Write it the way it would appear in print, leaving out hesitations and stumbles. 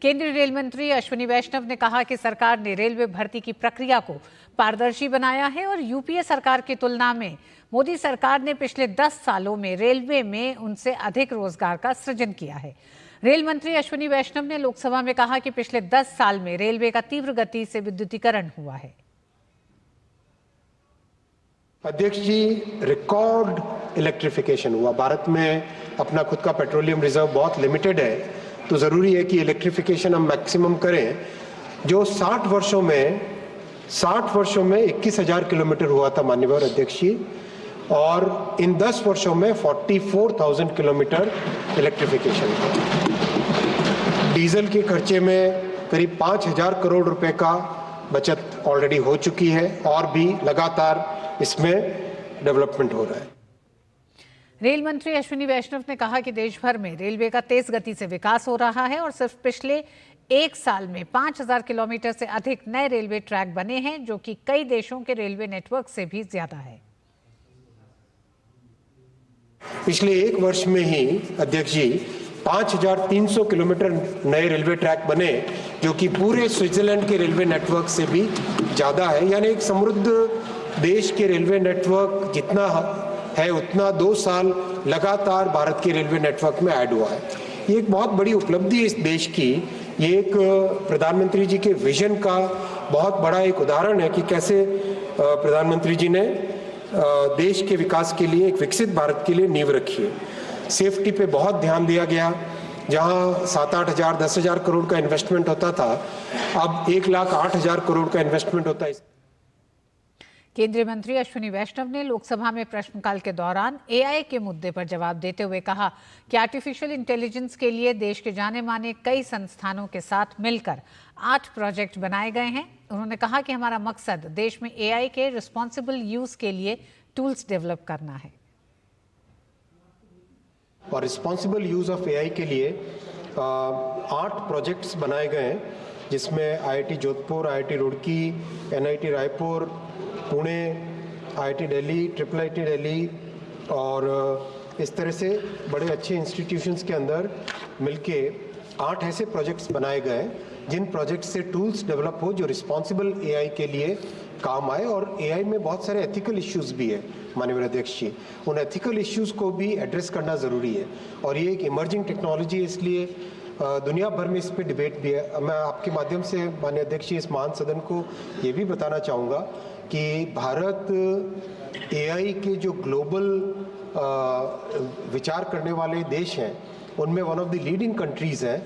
केंद्रीय रेल मंत्री अश्विनी वैष्णव ने कहा कि सरकार ने रेलवे भर्ती की प्रक्रिया को पारदर्शी बनाया है और यूपीए सरकार की तुलना में मोदी सरकार ने पिछले 10 सालों में रेलवे में उनसे अधिक रोजगार का सृजन किया है। रेल मंत्री अश्विनी वैष्णव ने लोकसभा में कहा कि पिछले 10 साल में रेलवे का तीव्र गति से विद्युतीकरण हुआ है। अध्यक्ष जी, रिकॉर्ड इलेक्ट्रिफिकेशन हुआ। भारत में अपना खुद का पेट्रोलियम रिजर्व बहुत लिमिटेड है, तो जरूरी है कि इलेक्ट्रिफिकेशन हम मैक्सिमम करें। जो 60 वर्षों में 21,000 किलोमीटर हुआ था माननीय अध्यक्ष जी, और इन 10 वर्षों में 44,000 किलोमीटर इलेक्ट्रिफिकेशन हुआ। डीजल के खर्चे में करीब 5,000 करोड़ रुपए का बचत ऑलरेडी हो चुकी है और भी लगातार इसमें डेवलपमेंट हो रहा है। रेल मंत्री अश्विनी वैष्णव ने कहा कि देश भर में रेलवे का तेज गति से विकास हो रहा है और सिर्फ पिछले 1 साल में 5,000 किलोमीटर से अधिक नए रेलवे ट्रैक बने हैं, जो कि कई देशों के रेलवे नेटवर्क से भी ज्यादा है। पिछले 1 वर्ष में ही अध्यक्ष जी 5,300 किलोमीटर नए रेलवे ट्रैक बने, जो कि पूरे स्विट्जरलैंड के रेलवे नेटवर्क से भी ज्यादा है। यानी एक समृद्ध देश के रेलवे नेटवर्क जितना है उतना 2 साल लगातार भारत के रेलवे नेटवर्क में ऐड हुआ है। ये एक बहुत बड़ी उपलब्धि है इस देश की। ये एक प्रधानमंत्री जी के विजन का बहुत बड़ा एक उदाहरण है कि कैसे प्रधानमंत्री जी ने देश के विकास के लिए, एक विकसित भारत के लिए नींव रखी है। सेफ्टी पे बहुत ध्यान दिया गया। जहां 7-8 हजार 10,000 करोड़ का इन्वेस्टमेंट होता था, अब 1,08,000 करोड़ का इन्वेस्टमेंट होता है। केंद्रीय मंत्री अश्विनी वैष्णव ने लोकसभा में प्रश्नकाल के दौरान एआई के मुद्दे पर जवाब देते हुए कहा कि आर्टिफिशियल इंटेलिजेंस के लिए देश के जाने माने कई संस्थानों के साथ मिलकर 8 प्रोजेक्ट बनाए गए हैं। उन्होंने कहा कि हमारा मकसद देश में एआई के रिस्पॉन्सिबल यूज के लिए टूल्स डेवलप करना है। और रिस्पॉन्सिबल यूज ऑफ एआई के लिए 8 प्रोजेक्ट्स बनाए गए हैं, जिसमें IIT Jodhpur, IIT Roorkee, NIT Raipur, Pune, IIT Delhi, IIIT Delhi और इस तरह से बड़े अच्छे इंस्टीट्यूशंस के अंदर मिलके 8 ऐसे प्रोजेक्ट्स बनाए गए जिन प्रोजेक्ट्स से टूल्स डेवलप हो जो रिस्पॉन्सिबल एआई के लिए काम आए। और एआई में बहुत सारे एथिकल इश्यूज भी है माननीय अध्यक्ष जी, उन एथिकल इश्यूज को भी एड्रेस करना जरूरी है। और ये एक इमर्जिंग टेक्नोलॉजी है, इसलिए दुनिया भर में इस पे डिबेट भी है। मैं आपके माध्यम से माननीय अध्यक्ष जी इस महान सदन को ये भी बताना चाहूँगा कि भारत एआई के जो ग्लोबल विचार करने वाले देश हैं उनमें one of the leading countries है।